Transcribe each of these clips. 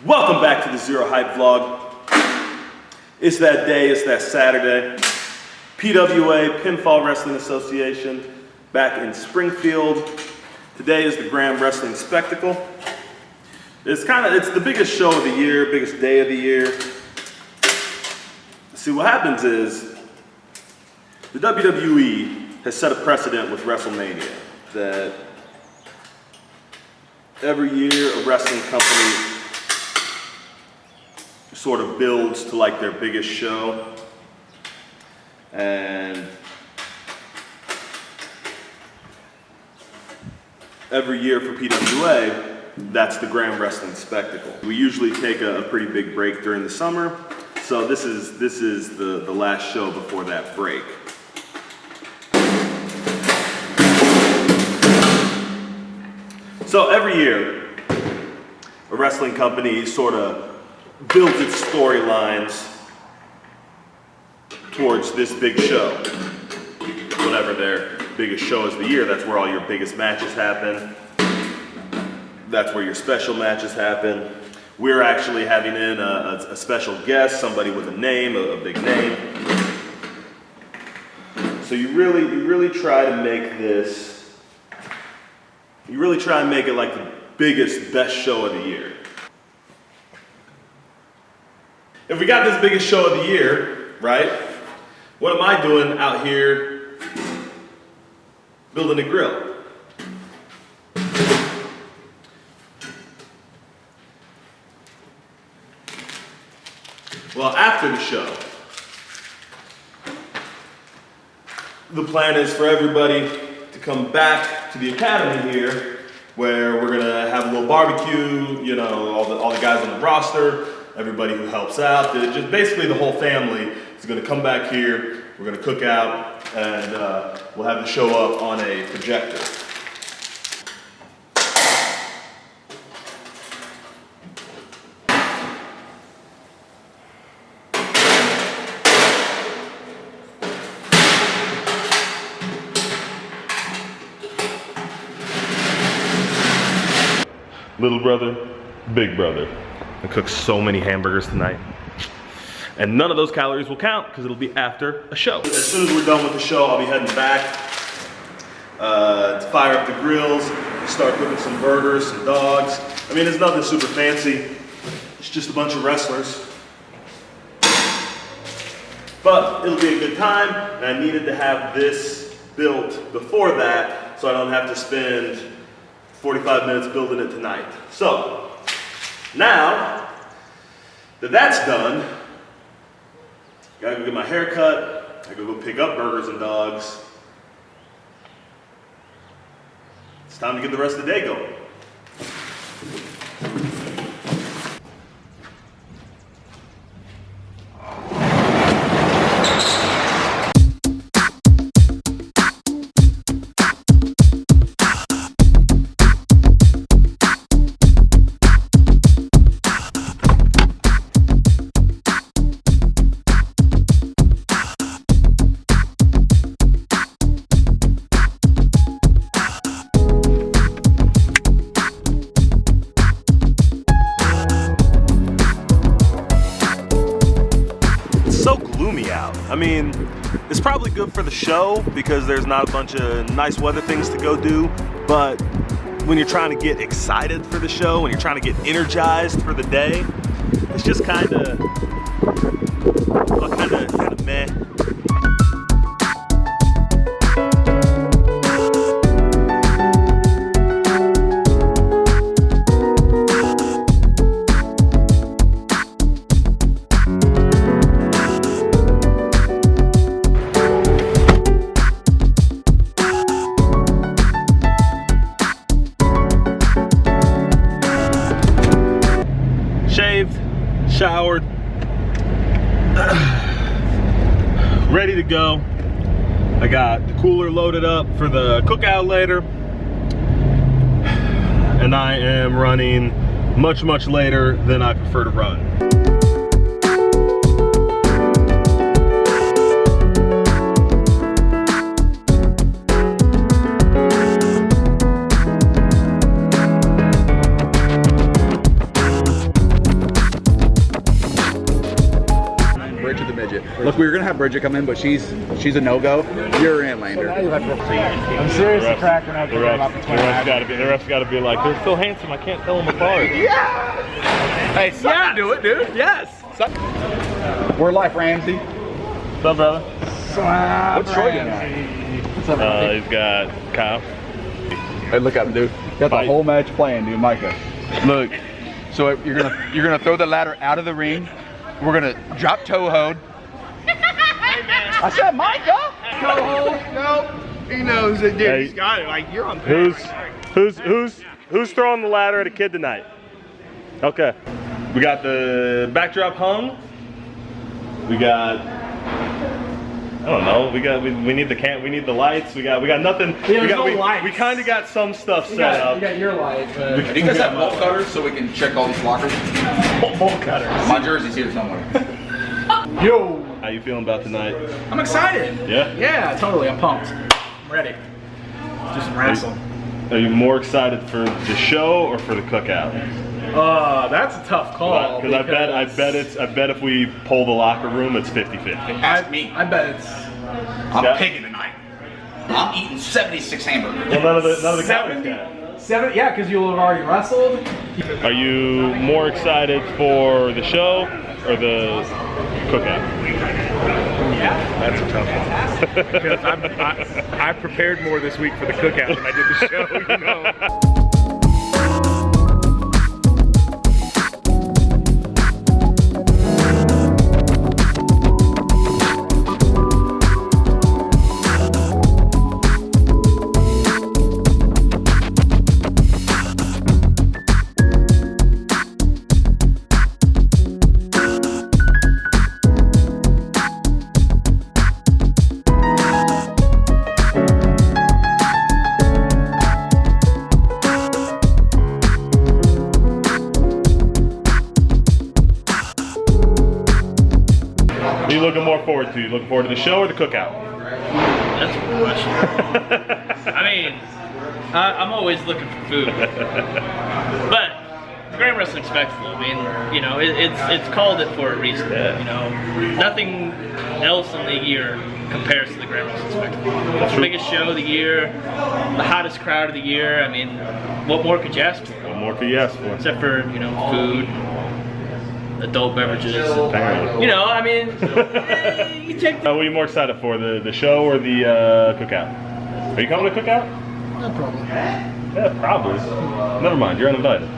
Welcome back to the Zero Hype Vlog. It's that day, it's that Saturday. PWA, Pinfall Wrestling Association, back in Springfield. Today is the Grand Wrestling Spectacle. It's the biggest show of the year, biggest day of the year. See, what happens is, the WWE has set a precedent with WrestleMania that every year a wrestling company sort of builds to like their biggest show, and every year for PWA, that's the Grand Wrestling Spectacle. We usually take a pretty big break during the summer, so this is the last show before that break. So every year, a wrestling company sort of builds its storylines towards this big show. Whatever their biggest show is of the year, that's where all your biggest matches happen. That's where your special matches happen. We're actually having in a special guest, somebody with a name, a big name. So you really try to make this, you really try and make it like the biggest, best show of the year. If we got this biggest show of the year, right? What am I doing out here building a grill? Well, after the show, the plan is for everybody to come back to the academy here, where we're gonna have a little barbecue, you know, all the guys on the roster, everybody who helps out, just basically the whole family is gonna come back here, we're gonna cook out, and we'll have the show up on a projector. Little brother, big brother. I cooked so many hamburgers tonight. And none of those calories will count because it'll be after a show. As soon as we're done with the show, I'll be heading back to fire up the grills, start cooking some burgers, some dogs. I mean, it's nothing super fancy. It's just a bunch of wrestlers. But it'll be a good time, and I needed to have this built before that so I don't have to spend 45 minutes building it tonight. So, now that that's done, gotta go get my hair cut, I gotta go pick up burgers and dogs. It's time to get the rest of the day going. So gloomy out. I mean, it's probably good for the show because there's not a bunch of nice weather things to go do, but when you're trying to get excited for the show, when you're trying to get energized for the day, it's just kind of meh. Shaved, showered, ready to go. I got the cooler loaded up for the cookout later, and I am running much later than I prefer to run. Look, we were gonna have Bridget come in, but she's a no-go. You're in, Lander. I'm seriously cracking up. The ref's got to be like, they're so handsome, I can't tell them apart. Yeah. Hey, son, do it, dude. Yes. We're live, Ramsey. What's up, brother? What's Troy doing? What's up, he's got Kyle. Hey, look at him, dude. Got the whole match playing, dude. Micah. Look. So you're gonna throw the ladder out of the ring. We're gonna drop toe hold. I said Micah. Toe hold. No, he knows it, dude. Hey, he's got it. Like you're on. Who's throwing the ladder at a kid tonight? Okay. We got the backdrop hung. We got, I don't know. We need the lights. We got nothing. We kind of got some stuff set up. You got your light. But Do you guys have bolt cutters so we can check all these lockers? Bolt cutters. My jersey's here somewhere. yo, How you feeling about tonight? I'm excited. Yeah. Yeah, totally. I'm pumped. I'm ready. Do some wrestling. Are you more excited for the show or for the cookout? That's a tough call. Because I bet if we pull the locker room, it's 50-50. Ask me. I bet it's. I'm picking tonight. I'm eating 76 hamburgers. Well, none of the calories got. 7, yeah, because you'll have already wrestled. Are you more excited for the show or the cookout? That's a tough one. Because I prepared more this week for the cookout than I did the show, you know. What are you looking more forward to? You looking forward to the show or the cookout? That's a good question. I mean, I'm always looking for food, but Grand Wrestling Spectacle. I mean, you know, it's called it for a reason. Yeah. You know, nothing else in the year compares to the Grand Wrestling Spectacle. That's The true. biggest show of the year, the hottest crowd of the year. I mean, what more could you ask for? What more could you ask for? Except for, you know, food, adult beverages. Apparently. You know, I mean, you take What are you more excited for, the show or the cookout? Are you coming to cookout? No problem. Yeah, probably. Never mind, you're uninvited.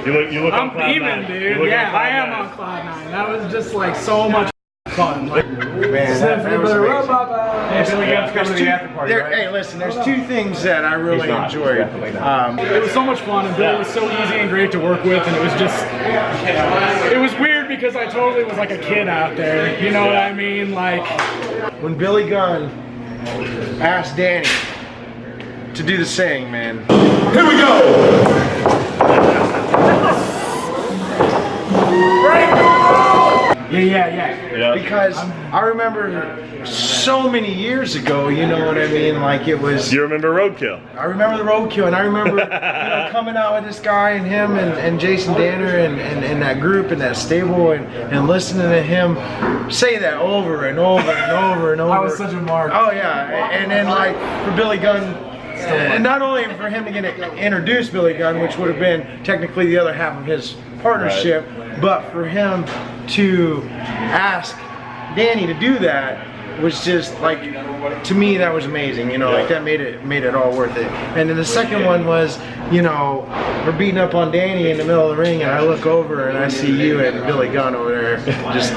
You look on I'm cloud beaming, nine. You dude. look Yeah, on cloud I am nine. on cloud 9. That was just like so much fun. Like, Man, that was amazing. Hey, listen, there's two things that I really enjoyed. it was so much fun, and Billy was so easy and great to work with, and it was just, it was weird because I totally was like a kid out there. You know what I mean? Like, When Billy Gunn asked Danny to do the saying, man. Here we go! Break! Yeah. Because I remember so many years ago, you know what I mean? Like it was. You remember Roadkill? I remember the Roadkill, and I remember coming out with this guy and him and Jason Danner and that group and that stable and listening to him say that over and over and over and over. That was such a mark. Oh yeah, and then like for Billy Gunn, and not only for him to get introduce Billy Gunn, which would have been technically the other half of his partnership, but for him to ask Danny to do that was just like, to me that was amazing, you know, like that made it all worth it. And then the second one was, you know, we're beating up on Danny in the middle of the ring and I look over and I see you and Billy Gunn over there just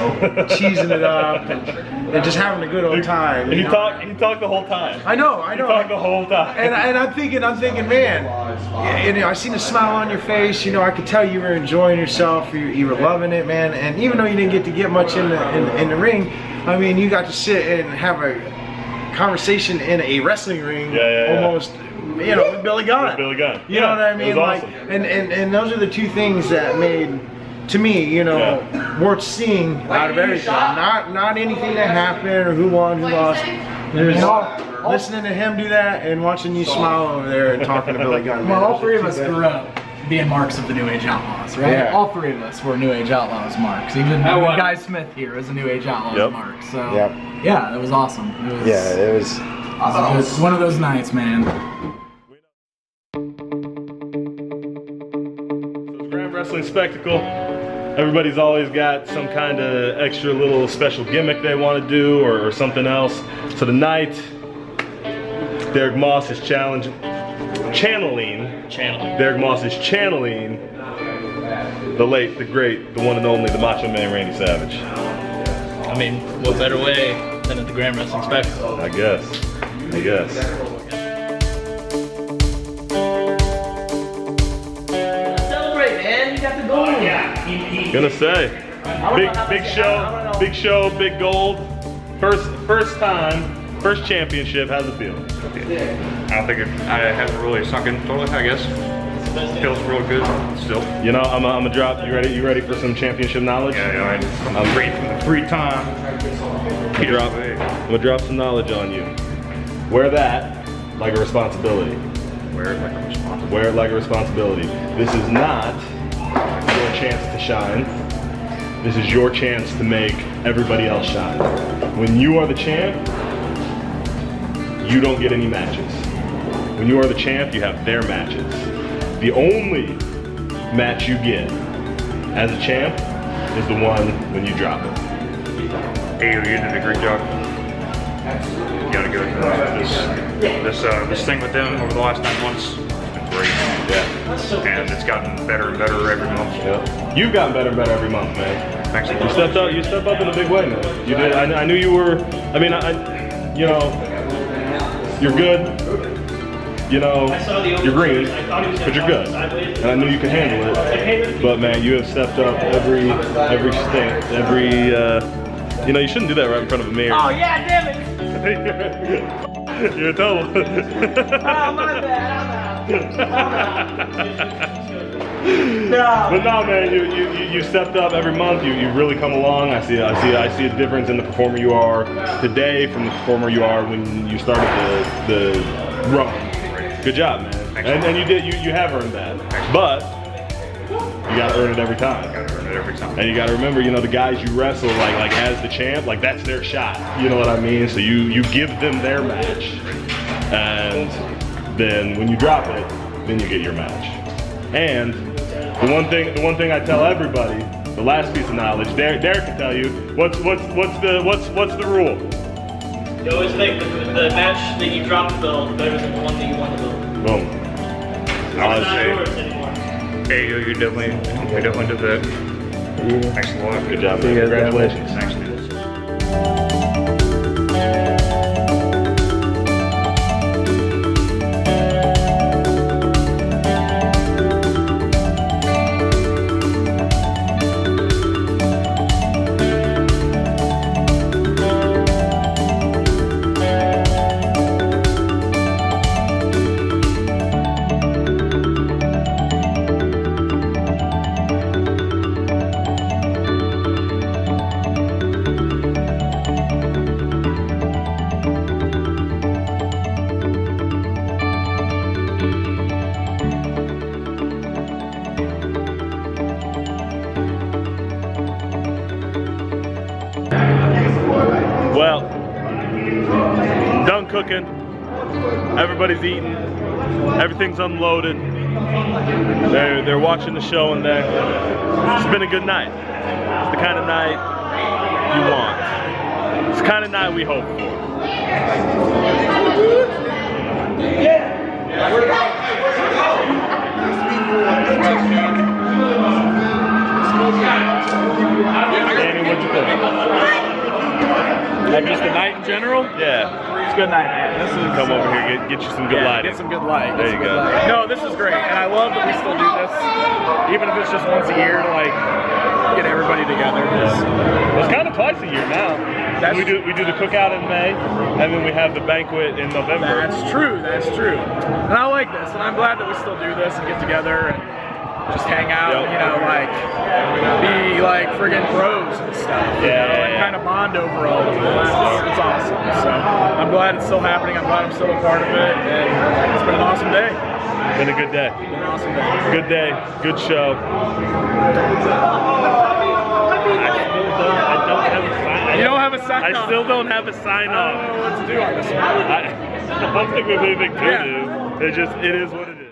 cheesing it up and just having a good old time. He talked the whole time. I know. He talked the whole time. And I'm thinking, man, you know, I seen a smile on your face. You know, I could tell you were enjoying yourself. You were loving it, man. And even though you didn't get much in the ring, I mean, you got to sit and have a conversation in a wrestling ring, almost. You know, with Billy Gunn. With Billy Gunn. You know what I mean? It was Like, awesome. and those are the two things that made, to me, you know, worth seeing out of everything. Not anything that happened or who won, who lost. There's listening to him do that and watching you smile over there and talking to Billy Gunn. Well, all three of us grew up being marks of the New Age Outlaws, right? Yeah. All three of us were New Age Outlaws marks. Even Guy Smith here is a New Age Outlaws mark. So, yeah, it was awesome. It was one of those nights, man. Grand Wrestling Spectacle. Everybody's always got some kind of extra little special gimmick they want to do or something else. So tonight, Derek Moss is channeling. Derek Moss is channeling the late, the great, the one and only, the Macho Man Randy Savage. I mean, what better way than at the Grand Wrestling Spectacle? I guess. Celebrate, man! You got the gold. Gonna say, big show, big gold. First time, first championship. How's it feel? I don't think I haven't really sunk in totally, I guess. Feels real good still. You know, I'm gonna drop. You ready for some championship knowledge? Yeah, I'm free from the free time. I'm gonna drop some knowledge on you. Wear that like a responsibility. Wear it like a responsibility. Wear it like a responsibility. This is not your chance to shine. This is your chance to make everybody else shine. When you are the champ, you don't get any matches. When you are the champ, you have their matches. The only match you get as a champ is the one when you drop it. Hey, you did a great job. You gotta go this thing with them over the last 9 months. It's been great. Yeah. And it's gotten better and better every month. Yeah. You've gotten better and better every month, man. Thanks a lot. You stepped up in a big way, man. You did. I knew you were. I mean, you know, you're good. You know, you're green, but you're good. And I knew you could handle it. But man, you have stepped up every step, you know, you shouldn't do that right in front of a mirror. Oh yeah, damn it! You're a total. Oh my bad, But no, man, you stepped up every month. You really come along. I see a difference in the performer you are today from the performer you are when you started the run. Good job, man. And you have earned that. But you gotta earn it every time. And you gotta remember, you know, the guys you wrestle like as the champ, like that's their shot. You know what I mean? So you give them their match. And then when you drop it, then you get your match. And the one thing I tell everybody, the last piece of knowledge, Derek can tell you, what's the rule? You always make the match that you drop the belt better than the one that you won the belt. Boom. I would It's not say, yours anymore. hey, you definitely did that. Thanks a lot. Good job, man. Congratulations. Thanks, man. cooking. Everybody's eating. Everything's unloaded. They're watching the show and it's been a good night. It's the kind of night you want. It's the kind of night we hope for. Danny, what'd you think? Just the night in general? Yeah. It's a good night, man. This is Come over here, get you some good lighting. Get some good light. There you go. No, this is great, and I love that we still do this, even if it's just once a year to like get everybody together. It's kind of twice a year now. We do the cookout in May, and then we have the banquet in November. That's true. That's true. And I like this, and I'm glad that we still do this and get together and just hang out. Yep. You know, like be like friggin' bros and stuff. You know, and kind of bond over all of this. It's awesome. So I'm glad it's still happening. I'm glad I'm still a part of it, and it's been an awesome day. Been a good day. Been an awesome day. Good day. Good show. You don't have a sign I off. still don't have a sign I off. don't know what to do on this one. I don't think we have anything to Yeah. do. It is what it is.